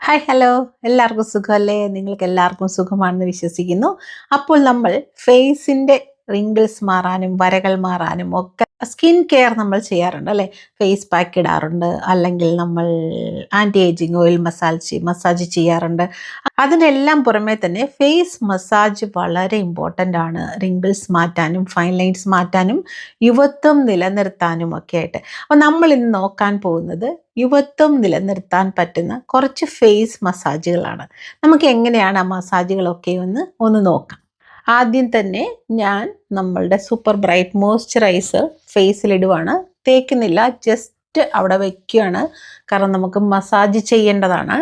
Hi hello, എല്ലാവർക്കും സുഖമല്ലേ? നിങ്ങൾക്ക് എല്ലാവർക്കും സുഖമാണെന്ന് വിശ്വസിക്കുന്നു. അപ്പോൾ നമ്മൾ ഫേസിൻ്റെ റിങ്കിൾസ് മാറാനും വരകൾ മാറാനും ഒക്കെ സ്കിൻ കെയർ നമ്മൾ ചെയ്യാറുണ്ട് അല്ലേ? ഫേസ് പാക്ക് ഇടാറുണ്ട്, അല്ലെങ്കിൽ നമ്മൾ ആൻറ്റി ഏജിങ് ഓയിൽ മസാജ് ചെയ്യാറുണ്ട്. അതിനെല്ലാം പുറമെ തന്നെ ഫേസ് മസാജ് വളരെ ഇമ്പോർട്ടൻ്റ് ആണ്, റിങ്കിൾസ് മാറ്റാനും ഫൈൻ ലൈൻസ് മാറ്റാനും യുവത്വം നിലനിർത്താനും ഒക്കെ ആയിട്ട്. അപ്പോൾ നമ്മൾ ഇന്ന് നോക്കാൻ പോകുന്നത് യുവത്വം നിലനിർത്താൻ പറ്റുന്ന കുറച്ച് ഫേസ് മസാജുകളാണ്. നമുക്ക് എങ്ങനെയാണ് ആ മസാജുകളൊക്കെ ഒന്ന് നോക്കാം. ആദ്യം തന്നെ ഞാൻ നമ്മളുടെ സൂപ്പർ ബ്രൈറ്റ് മോയ്സ്ചറൈസർ ഫേസിലിടുവാണ്. തേക്കുന്നില്ല, ജസ്റ്റ് അവിടെ വയ്ക്കുകയാണ്, കാരണം നമുക്ക് മസാജ് ചെയ്യേണ്ടതാണ്.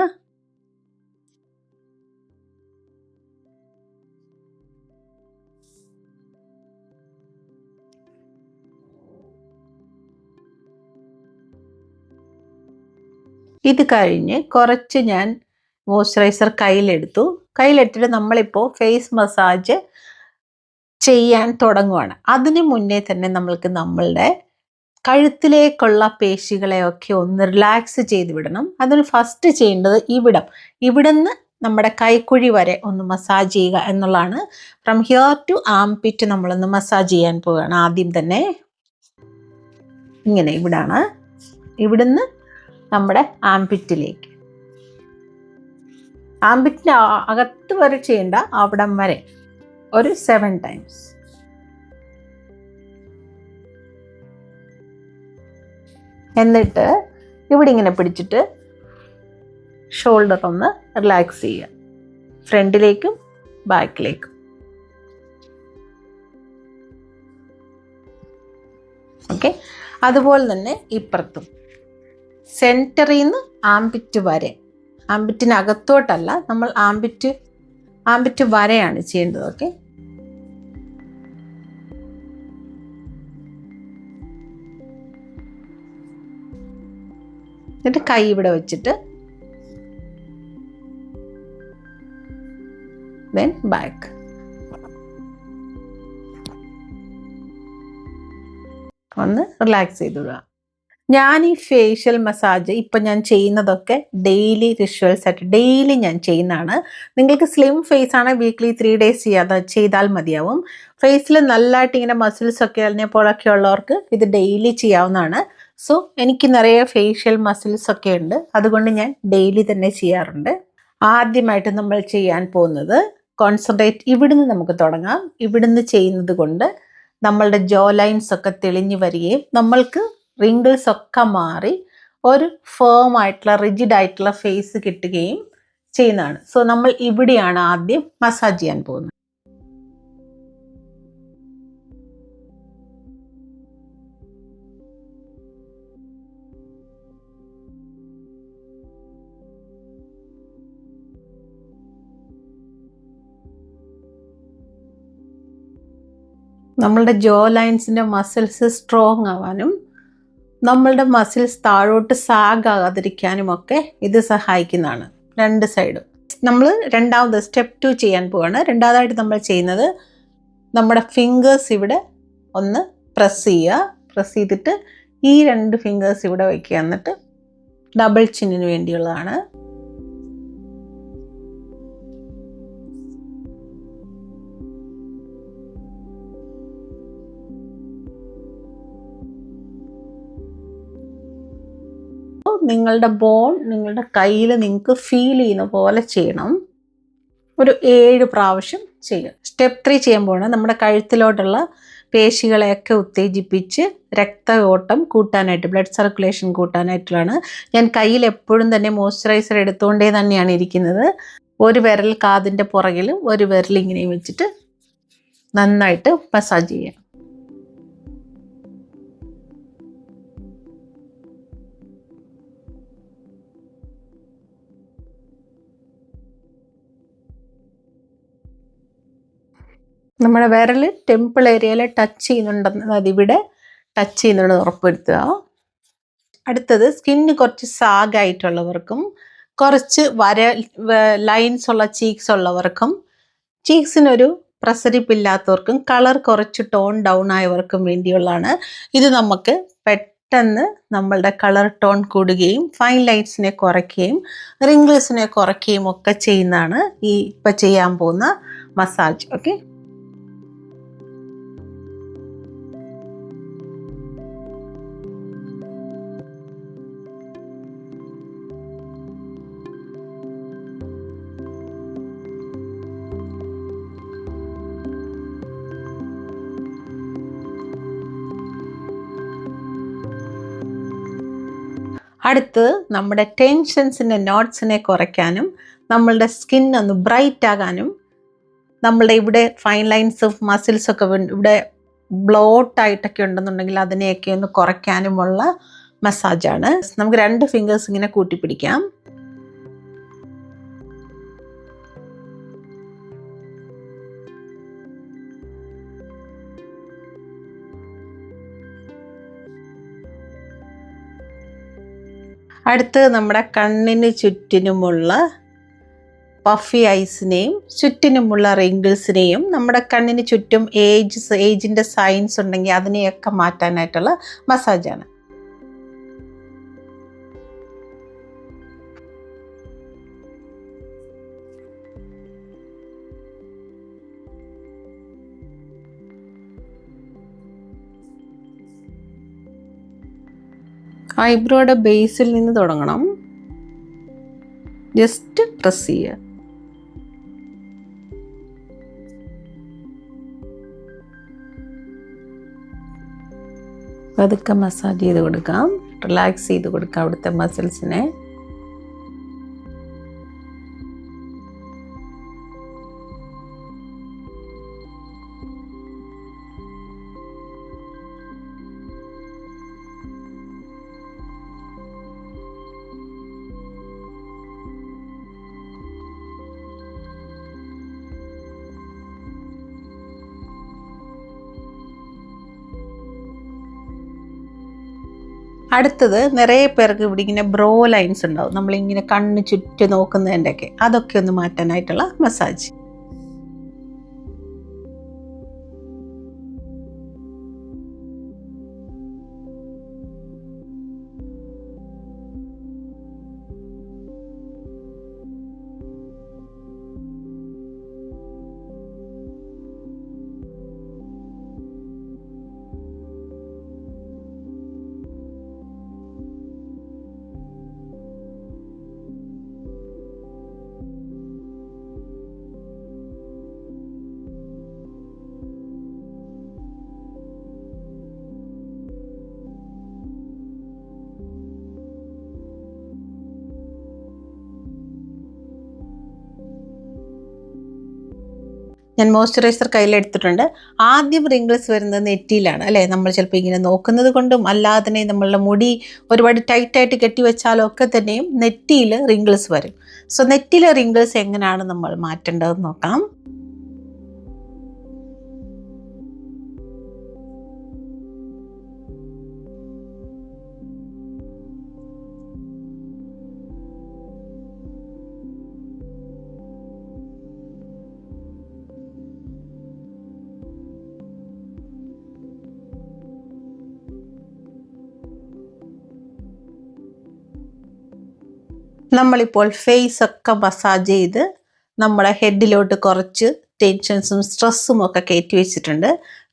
ഇത് കഴിഞ്ഞ് കുറച്ച് ഞാൻ മോയ്സ്ചറൈസർ കയ്യിലെടുത്തിട്ട് നമ്മളിപ്പോൾ ഫേസ് മസാജ് ചെയ്യാൻ തുടങ്ങുവാണ്. അതിന് മുന്നേ തന്നെ നമ്മളുടെ കഴുത്തിലേക്കുള്ള പേശികളെയൊക്കെ ഒന്ന് റിലാക്സ് ചെയ്ത് വിടണം. അതിന് ഫസ്റ്റ് ചെയ്യേണ്ടത് ഇവിടുന്ന് നമ്മുടെ കൈക്കുഴി വരെ ഒന്ന് മസാജ് ചെയ്യുക എന്നുള്ളതാണ്. ഫ്രം ഹിയർ ടു ആംപിറ്റ് നമ്മളൊന്ന് മസാജ് ചെയ്യാൻ പോവുകയാണ്. ആദ്യം തന്നെ ഇങ്ങനെ ഇവിടുന്ന് നമ്മുടെ ആംപിറ്റിലേക്ക്, ആംപിറ്റിൻ്റെ അകത്ത് വരെ ചെയ്യേണ്ട, അവിടം വരെ ഒരു 7 ടൈംസ്. എന്നിട്ട് ഇവിടെ ഇങ്ങനെ പിടിച്ചിട്ട് ഷോൾഡർ ഒന്ന് റിലാക്സ് ചെയ്യുക, ഫ്രണ്ടിലേക്കും ബാക്കിലേക്കും. ഓക്കെ, അതുപോലെ തന്നെ ഇപ്പുറത്തും സെൻറ്ററിൽ നിന്ന് ആംപിറ്റ് വരെ, ആംപിറ്റിനകത്തോട്ടല്ല, നമ്മൾ ആംപിറ്റ് വരെയാണ് ചെയ്യേണ്ടത്. ഓക്കെ, എന്നിട്ട് കൈ ഇവിടെ വെച്ചിട്ട് ദെൻ ബാക്ക്. ഒന്ന് റിലാക്സ് ചെയ്ത് വിടുക. ഞാൻ ഈ ഫേഷ്യൽ മസാജ് ഇപ്പം ഞാൻ ചെയ്യുന്നതൊക്കെ ഡെയിലി റിച്വൽസ് ആയിട്ട് ഡെയിലി ഞാൻ ചെയ്യുന്നതാണ്. നിങ്ങൾക്ക് സ്ലിം ഫേസ് ആണ്, വീക്ക്ലി 3 ഡേയ്സ് ചെയ്താൽ മതിയാവും. ഫേസിൽ നല്ലതായിട്ട് ഇങ്ങനെ മസിൽസ് ഒക്കെ അതിനെപ്പോഴൊക്കെ ഉള്ളവർക്ക് ഇത് ഡെയിലി ചെയ്യാവുന്നതാണ്. സോ എനിക്ക് നിറയെ ഫേഷ്യൽ മസിൽസ് ഒക്കെ ഉണ്ട്, അതുകൊണ്ട് ഞാൻ ഡെയിലി തന്നെ ചെയ്യാറുണ്ട്. ആദ്യമായിട്ട് നമ്മൾ ചെയ്യാൻ പോകുന്നത് കോൺസെൻട്രേറ്റ്, ഇവിടുന്ന് നമുക്ക് തുടങ്ങാം. ഇവിടുന്ന് ചെയ്യുന്നത് കൊണ്ട് നമ്മളുടെ ജോ ലൈൻസ് ഒക്കെ തെളിഞ്ഞു വരികയും നമ്മൾക്ക് റിങ്കിൾസ് ഒക്കെ മാറി ഒരു ഫേം ആയിട്ടുള്ള റിജിഡ് ആയിട്ടുള്ള ഫേസ് കിട്ടുകയും ചെയ്യുന്നതാണ്. സോ നമ്മൾ ഇവിടെയാണ് ആദ്യം മസാജ് ചെയ്യാൻ പോകുന്നത്. നമ്മളുടെ ജോ ലൈൻസിൻ്റെ മസിൽസ് സ്ട്രോങ് ആവാനും നമ്മളുടെ മസിൽസ് താഴോട്ട് സാഗ് ആകാതിരിക്കാനും ഒക്കെ ഇത് സഹായിക്കുന്നതാണ്, രണ്ട് സൈഡും. നമ്മൾ രണ്ടാമത് സ്റ്റെപ്പ് 2 ചെയ്യാൻ പോവുകയാണ്. രണ്ടാമതായിട്ട് നമ്മൾ ചെയ്യുന്നത് നമ്മുടെ ഫിംഗേഴ്സ് ഇവിടെ ഒന്ന് പ്രസ് ചെയ്തിട്ട് ഈ 2 ഫിംഗേഴ്സ് ഇവിടെ വയ്ക്കുക. എന്നിട്ട് ഡബിൾ ചിന്നിന് വേണ്ടിയുള്ളതാണ്. നിങ്ങളുടെ ബോൺ നിങ്ങളുടെ കയ്യിൽ നിങ്ങൾക്ക് ഫീൽ ചെയ്യുന്ന പോലെ ചെയ്യണം. ഒരു 7 പ്രാവശ്യം ചെയ്യുക. സ്റ്റെപ്പ് 3 ചെയ്യുമ്പോഴാണ് നമ്മുടെ കഴുത്തിലോട്ടുള്ള പേശികളെയൊക്കെ ഉത്തേജിപ്പിച്ച് രക്തയോട്ടം കൂട്ടാനായിട്ട്, ബ്ലഡ് സർക്കുലേഷൻ കൂട്ടാനായിട്ടുള്ളതാണ്. ഞാൻ കയ്യിൽ എപ്പോഴും തന്നെ മോയ്സ്ചറൈസർ എടുത്തുകൊണ്ടേ തന്നെയാണ് ഇരിക്കുന്നത്. ഒരു വിരൽ കാതിൻ്റെ പുറകിലും ഒരു വിരൽ ഇങ്ങനെ വെച്ചിട്ട് നന്നായിട്ട് മസാജ് ചെയ്യാം. നമ്മുടെ വിരൽ ടെമ്പിൾ ഏരിയയിൽ ടച്ച് ചെയ്യുന്നുണ്ടെന്ന്, അതിവിടെ ടച്ച് ചെയ്യുന്നുണ്ടെന്ന് ഉറപ്പുവരുത്തുക. അടുത്തത് സ്കിന്ന് കുറച്ച് സാഗായിട്ടുള്ളവർക്കും കുറച്ച് ലൈൻസ് ഉള്ള ചീക്സ് ഉള്ളവർക്കും ചീക്സിനൊരു പ്രസരിപ്പില്ലാത്തവർക്കും കളർ കുറച്ച് ടോൺ ഡൗൺ ആയവർക്കും വേണ്ടിയുള്ളതാണ്. ഇത് നമുക്ക് പെട്ടെന്ന് നമ്മളുടെ കളർ ടോൺ കൂടുകയും ഫൈൻ ലൈൻസിനെ കുറയ്ക്കുകയും റിങ്കിൾസിനെ കുറയ്ക്കുകയും ഒക്കെ ചെയ്യുന്നതാണ് ഈ ഇപ്പം ചെയ്യാൻ പോകുന്ന മസാജ്. ഓക്കെ, അടുത്ത് നമ്മുടെ ടെൻഷൻസിൻ്റെ നോട്ട്സിനെ കുറയ്ക്കാനും നമ്മളുടെ സ്കിൻ ഒന്ന് ബ്രൈറ്റ് ആകാനും നമ്മളുടെ ഇവിടെ ഫൈൻ ലൈൻസ് മസിൽസൊക്കെ ഇവിടെ ബ്ലോട്ടായിട്ടൊക്കെ ഉണ്ടെന്നുണ്ടെങ്കിൽ അതിനെയൊക്കെ ഒന്ന് കുറയ്ക്കാനുമുള്ള മസാജാണ്. നമുക്ക് 2 ഫിംഗേഴ്സ് ഇങ്ങനെ കൂട്ടിപ്പിടിക്കാം. അടുത്ത് നമ്മുടെ കണ്ണിന് ചുറ്റിനുമുള്ള പഫി ഐസിനെയും ചുറ്റിനുമുള്ള റിങ്കിൾസിനെയും നമ്മുടെ കണ്ണിന് ചുറ്റും ഏജിൻ്റെ സൈൻസ് ഉണ്ടെങ്കിൽ അതിനെയൊക്കെ മാറ്റാനായിട്ടുള്ള മസാജാണ്. ഐബ്രോയുടെ ബേസിൽ നിന്ന് തുടങ്ങണം. ജസ്റ്റ് പ്രസ് ചെയ്യുക. പതുക്കെ മസാജ് ചെയ്ത് കൊടുക്കാം, റിലാക്സ് ചെയ്ത് കൊടുക്കാം അവിടുത്തെ മസിൽസിനെ. അടുത്തത് നിറയെ പേർക്ക് ഇവിടെ ഇങ്ങനെ ബ്രോ ലൈൻസ് ഉണ്ടാവും, നമ്മളിങ്ങനെ കണ്ണ് ചുറ്റി നോക്കുന്നതിൻ്റെയൊക്കെ, അതൊക്കെ ഒന്ന് മാറ്റാനായിട്ടുള്ള മസാജ്. ഞാൻ മോയ്സ്ചറൈസർ കയ്യിലെടുത്തിട്ടുണ്ട്. ആദ്യം റിങ്കിൾസ് വരുന്നത് നെറ്റിയിലാണ് അല്ലേ. നമ്മൾ ചിലപ്പോൾ ഇങ്ങനെ നോക്കുന്നത് കൊണ്ടും അല്ലാതെ തന്നെ നമ്മളുടെ മുടി ഒരുപാട് ടൈറ്റായിട്ട് കെട്ടിവെച്ചാലോ ഒക്കെ തന്നെയും നെറ്റിയിൽ റിങ്കിൾസ് വരും. സോ നെറ്റിയിലെ റിങ്കിൾസ് എങ്ങനെയാണ് നമ്മൾ മാറ്റേണ്ടതെന്ന് നോക്കാം. നമ്മളിപ്പോൾ ഫേസ് ഒക്കെ മസാജ് ചെയ്ത് നമ്മുടെ ഹെഡിലോട്ട് കുറച്ച് ടെൻഷൻസും സ്ട്രെസ്സും ഒക്കെ കയറ്റി വെച്ചിട്ടുണ്ട്.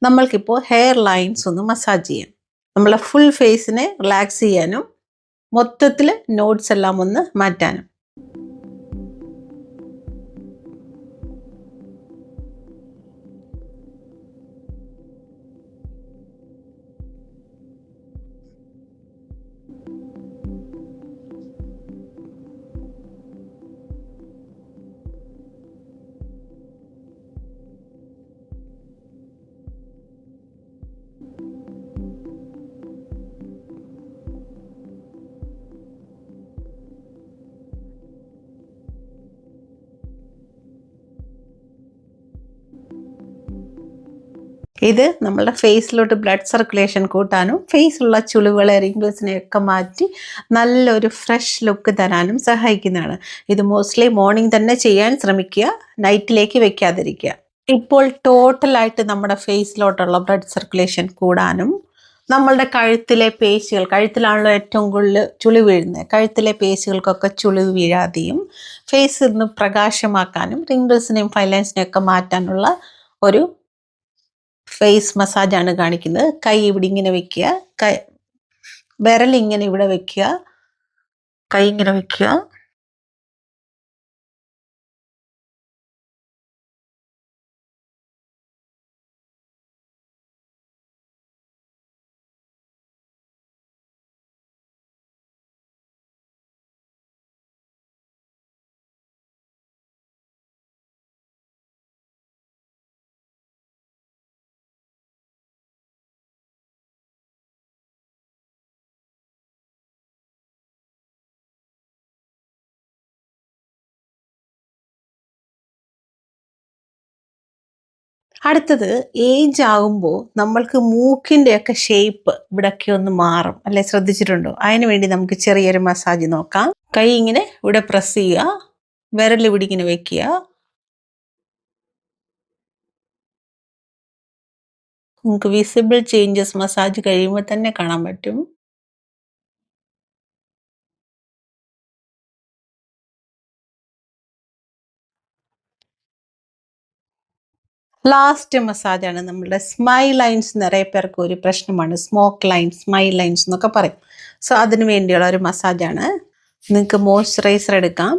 നമ്മൾക്കിപ്പോൾ ഹെയർ ലൈൻസ് ഒന്ന് മസാജ് ചെയ്യാം. നമ്മളെ ഫുൾ ഫേസിനെ റിലാക്സ് ചെയ്യാനും മൊത്തത്തിൽ നോട്ട്സ് എല്ലാം ഒന്ന് മാറ്റാനും. ഇത് നമ്മളുടെ ഫേസിലോട്ട് ബ്ലഡ് സർക്കുലേഷൻ കൂട്ടാനും ഫേസിലുള്ള ചുളിവുകളെ റിങ്കിൾസിനെയൊക്കെ മാറ്റി നല്ലൊരു ഫ്രഷ് ലുക്ക് തരാനും സഹായിക്കുന്നതാണ്. ഇത് മോസ്റ്റ്ലി മോർണിംഗ് തന്നെ ചെയ്യാൻ ശ്രമിക്കുക, നൈറ്റിലേക്ക് വെക്കാതിരിക്കുക. ഇപ്പോൾ ടോട്ടലായിട്ട് നമ്മുടെ ഫേസിലോട്ടുള്ള ബ്ലഡ് സർക്കുലേഷൻ കൂടാനും നമ്മളുടെ കഴുത്തിലെ പേശികൾ, കഴുത്തിലാണല്ലോ ഏറ്റവും കൂടുതൽ ചുളി വീഴുന്നത്, കഴുത്തിലെ പേശികൾക്കൊക്കെ ചുളി വീഴാതെയും ഫേസ് ഒന്ന് പ്രകാശമാക്കാനും റിങ്കിൾസിനെയും ഫൈൻ ലൈൻസിനെയും ഒക്കെ മാറ്റാനുള്ള ഒരു ഫേസ് മസാജാണ് കാണിക്കുന്നത്. കൈ ഇവിടെ ഇങ്ങനെ വെക്കുക, വിരൽ ഇങ്ങനെ ഇവിടെ വെക്കുക, കൈ ഇങ്ങനെ വെക്കുക. അടുത്തത് ഏജ് ആകുമ്പോൾ നമ്മൾക്ക് മൂക്കിൻ്റെയൊക്കെ ഷേപ്പ് ഇവിടെയൊക്കെ ഒന്ന് മാറും അല്ലെ, ശ്രദ്ധിച്ചിട്ടുണ്ടോ? അതിന് വേണ്ടി നമുക്ക് ചെറിയൊരു മസാജ് നോക്കാം. കൈ ഇങ്ങനെ ഇവിടെ പ്രസ് ചെയ്യുക, വിരൽ ഇവിടെ ഇങ്ങനെ വെക്കുക. നമുക്ക് വിസിബിൾ ചേഞ്ചസ് മസാജ് കഴിയുമ്പോൾ തന്നെ കാണാൻ പറ്റും. ലാസ്റ്റ് മസാജാണ് നമ്മളുടെ സ്മൈൽ ലൈൻസ്. നിറയെ പേർക്ക് ഒരു പ്രശ്നമാണ് സ്മോക്ക് ലൈൻസ്, സ്മൈൽ ലൈൻസ് എന്നൊക്കെ പറയും. സോ അതിന് വേണ്ടിയുള്ള ഒരു മസാജാണ്. നിങ്ങൾക്ക് മോയ്സ്ചറൈസർ എടുക്കാം.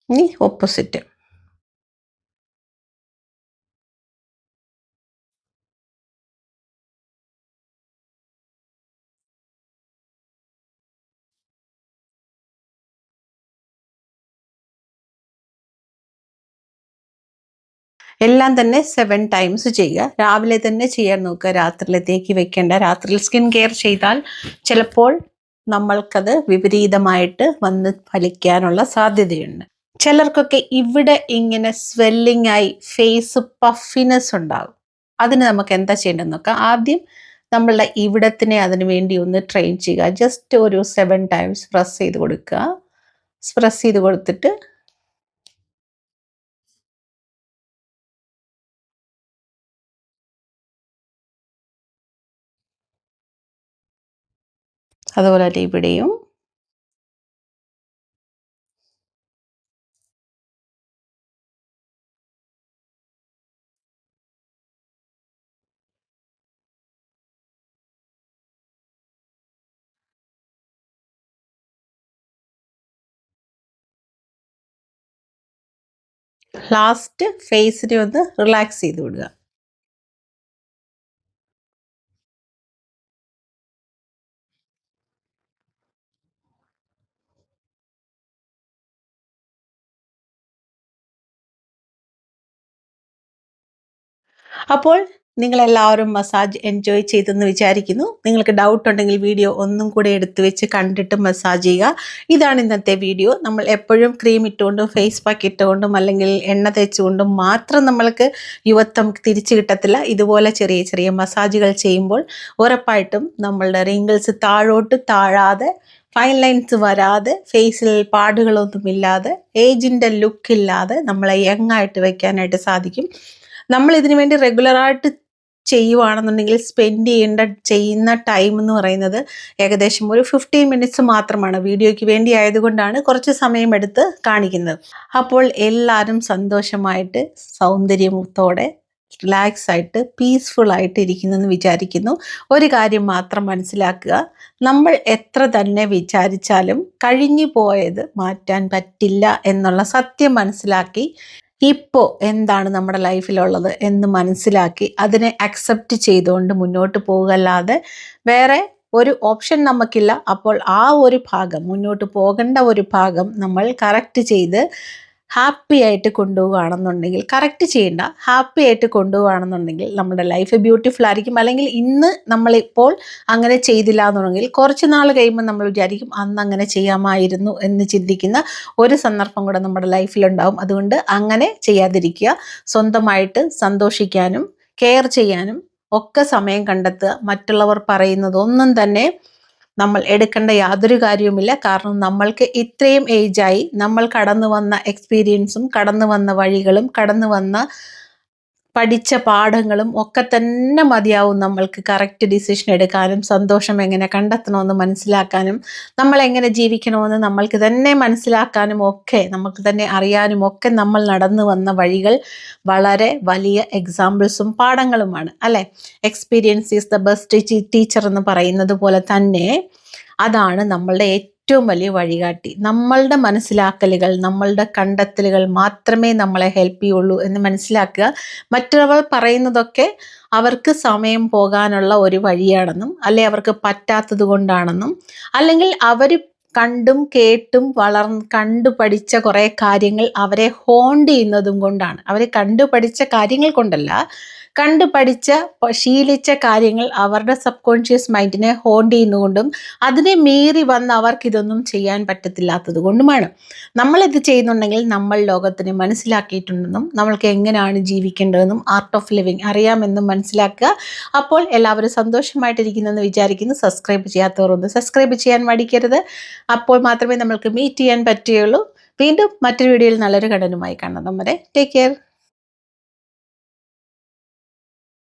ഇനി ഓപ്പോസിറ്റ്. എല്ലാം തന്നെ 7 ടൈംസ് ചെയ്യുക. രാവിലെ തന്നെ ചെയ്യാൻ നോക്കുക, രാത്രിയിലത്തേക്ക് വെക്കേണ്ട. രാത്രിയിൽ സ്കിൻ കെയർ ചെയ്താൽ ചിലപ്പോൾ നമ്മൾക്കത് വിപരീതമായിട്ട് വന്ന് ഫലിക്കാനുള്ള സാധ്യതയുണ്ട്. ചിലർക്കൊക്കെ ഇവിടെ ഇങ്ങനെ സ്വെല്ലിംഗ് ആയി ഫേസ് പഫിനെസ് ഉണ്ടാകും. അതിന് നമുക്ക് എന്താ ചെയ്യേണ്ടതെന്ന് നോക്കാം. ആദ്യം നമ്മളുടെ ഇവിടത്തിനെ അതിന് വേണ്ടി ഒന്ന് ട്രെയിൻ ചെയ്യുക. ജസ്റ്റ് ഒരു 7 ടൈംസ് പ്രസ് ചെയ്ത് കൊടുക്കുക. പ്രസ് ചെയ്ത് കൊടുത്തിട്ട് അതുപോലെ തന്നെ ഇവിടെയും. ലാസ്റ്റ് ഫേസിനെ ഒന്ന് റിലാക്സ് ചെയ്ത് വിടുക. അപ്പോൾ നിങ്ങളെല്ലാവരും മസാജ് എൻജോയ് ചെയ്തെന്ന് വിചാരിക്കുന്നു. നിങ്ങൾക്ക് ഡൗട്ട് ഉണ്ടെങ്കിൽ വീഡിയോ ഒന്നും കൂടെ എടുത്തു വെച്ച് കണ്ടിട്ട് മസാജ് ചെയ്യുക. ഇതാണ് ഇന്നത്തെ വീഡിയോ. നമ്മൾ എപ്പോഴും ക്രീം ഇട്ടുകൊണ്ടും ഫേസ് പാക്ക് ഇട്ടുകൊണ്ടും അല്ലെങ്കിൽ എണ്ണ തേച്ചുകൊണ്ടും മാത്രം നമ്മൾക്ക് യുവത്വം തിരിച്ചു കിട്ടത്തില്ല. ഇതുപോലെ ചെറിയ ചെറിയ മസാജുകൾ ചെയ്യുമ്പോൾ ഉറപ്പായിട്ടും നമ്മളുടെ റിങ്കിൾസ് താഴോട്ട് താഴാതെ, ഫൈൻ ലൈൻസ് വരാതെ, ഫേസിൽ പാടുകളൊന്നുമില്ലാതെ, ഏജിൻ്റെ ലുക്കില്ലാതെ നമ്മളെ യങ് ആയിട്ട് വെക്കാനായിട്ട് സാധിക്കും. നമ്മൾ ഇതിനു വേണ്ടി റെഗുലറായിട്ട് ചെയ്യുവാണെന്നുണ്ടെങ്കിൽ സ്പെൻഡ് ചെയ്യുന്ന ടൈം എന്ന് പറയുന്നത് ഏകദേശം ഒരു 15 മിനിറ്റ്സ് മാത്രമാണ്. വീഡിയോയ്ക്ക് വേണ്ടി ആയതുകൊണ്ടാണ് കുറച്ച് സമയമെടുത്ത് കാണിക്കുന്നത്. അപ്പോൾ എല്ലാവരും സന്തോഷമായിട്ട്, സൗന്ദര്യത്തോടെ, റിലാക്സ് ആയിട്ട്, പീസ്ഫുൾ ആയിട്ട് ഇരിക്കുന്നെന്ന് വിചാരിക്കുന്നു. ഒരു കാര്യം മാത്രം മനസ്സിലാക്കുക, നമ്മൾ എത്ര തന്നെ വിചാരിച്ചാലും കഴിഞ്ഞു പോയത് മാറ്റാൻ പറ്റില്ല എന്നുള്ള സത്യം മനസ്സിലാക്കി ഇപ്പോൾ എന്താണ് നമ്മുടെ ലൈഫിലുള്ളത് എന്ന് മനസ്സിലാക്കി അതിനെ അക്സെപ്റ്റ് ചെയ്തുകൊണ്ട് മുന്നോട്ട് പോകല്ലാതെ വേറെ ഒരു ഓപ്ഷൻ നമുക്കില്ല. അപ്പോൾ ആ ഒരു ഭാഗം, മുന്നോട്ട് പോകേണ്ട ഒരു ഭാഗം നമ്മൾ കറക്റ്റ് ചെയ്ത് ഹാപ്പി ആയിട്ട് കൊണ്ടുപോവുകയാണെന്നുണ്ടെങ്കിൽ, കറക്റ്റ് ചെയ്യേണ്ട, ഹാപ്പി ആയിട്ട് കൊണ്ടുപോവുകയാണെന്നുണ്ടെങ്കിൽ നമ്മുടെ ലൈഫ് ബ്യൂട്ടിഫുൾ ആയിരിക്കും. അല്ലെങ്കിൽ ഇന്ന് നമ്മളിപ്പോൾ അങ്ങനെ ചെയ്തില്ല എന്നുണ്ടെങ്കിൽ കുറച്ച് നാൾ കഴിയുമ്പോൾ നമ്മൾ വിചാരിക്കും അന്ന് അങ്ങനെ ചെയ്യാമായിരുന്നു എന്ന് ചിന്തിക്കുന്ന ഒരു സന്ദർഭം കൂടെ നമ്മുടെ ലൈഫിലുണ്ടാവും. അതുകൊണ്ട് അങ്ങനെ ചെയ്യാതിരിക്കുക. സ്വന്തമായിട്ട് സന്തോഷിക്കാനും കെയർ ചെയ്യാനും ഒക്കെ സമയം കണ്ടെത്തുക. മറ്റുള്ളവർ പറയുന്നതൊന്നും തന്നെ നമ്മൾ എടുക്കേണ്ട യാതൊരു കാര്യവുമില്ല. കാരണം നമ്മൾക്ക് ഇത്രയും ഏജായി, നമ്മൾ കടന്നു വന്ന എക്സ്പീരിയൻസും കടന്നു വന്ന വഴികളും കടന്നു വന്ന പഠിച്ച പാഠങ്ങളും ഒക്കെ തന്നെ മതിയാവും നമ്മൾക്ക് കറക്റ്റ് ഡിസിഷൻ എടുക്കാനും സന്തോഷം എങ്ങനെ കണ്ടെത്തണമെന്ന് മനസ്സിലാക്കാനും നമ്മൾ എങ്ങനെ ജീവിക്കണമെന്ന് നമ്മൾക്ക് തന്നെ മനസ്സിലാക്കാനും ഒക്കെ നമുക്ക് തന്നെ അറിയാനും ഒക്കെ നമ്മൾ നടന്നു വന്ന വഴികൾ വളരെ വലിയ എക്സാമ്പിൾസും പാഠങ്ങളുമാണ് അല്ലേ. Experience is the best teacher എന്ന് പറയുന്നത് പോലെ തന്നെ അതാണ് നമ്മളുടെ ഏറ്റവും വലിയ വഴികാട്ടി. നമ്മളുടെ മനസ്സിലാക്കലുകൾ, നമ്മളുടെ കണ്ടെത്തലുകൾ മാത്രമേ നമ്മളെ ഹെൽപ്പ് ചെയ്യുള്ളൂ എന്ന് മനസ്സിലാക്കുക. മറ്റുള്ളവർ പറയുന്നതൊക്കെ അവർക്ക് സമയം പോകാനുള്ള ഒരു വഴിയാണെന്നും, അല്ലെ അവർക്ക് പറ്റാത്തത് കൊണ്ടാണെന്നും, അല്ലെങ്കിൽ അവർ കണ്ടും കേട്ടും കണ്ടു പഠിച്ച കുറേ കാര്യങ്ങൾ അവരെ ഹോണ്ട് ചെയ്യുന്നതും കൊണ്ടാണ്. അവർ കണ്ടു പഠിച്ച കാര്യങ്ങൾ കൊണ്ടല്ല, ശീലിച്ച കാര്യങ്ങൾ അവരുടെ സബ് കോൺഷ്യസ് മൈൻഡിനെ ഹോണ്ട് ചെയ്യുന്നതുകൊണ്ടും അതിനെ മീറി വന്ന് അവർക്കിതൊന്നും ചെയ്യാൻ പറ്റത്തില്ലാത്തത് കൊണ്ടുമാണ്. നമ്മളിത് ചെയ്യുന്നുണ്ടെങ്കിൽ നമ്മൾ ലോകത്തിനെ മനസ്സിലാക്കിയിട്ടുണ്ടെന്നും നമ്മൾക്ക് എങ്ങനെയാണ് ജീവിക്കേണ്ടതെന്നും ആർട്ട് ഓഫ് ലിവിങ് അറിയാമെന്നും മനസ്സിലാക്കുക. അപ്പോൾ എല്ലാവരും സന്തോഷമായിട്ടിരിക്കുന്നെന്ന് വിചാരിക്കുന്നു. സബ്സ്ക്രൈബ് ചെയ്യാത്തവർ ഒന്ന് സബ്സ്ക്രൈബ് ചെയ്യാൻ മടിക്കരുത്. അപ്പോൾ മാത്രമേ നമ്മൾക്ക് മീറ്റ് ചെയ്യാൻ പറ്റുകയുള്ളൂ. വീണ്ടും മറ്റൊരു വീഡിയോയിൽ നല്ലൊരു കണ്ടന്റുമായി കാണാം. നമ്മുടെ ടേക്ക് കെയർ.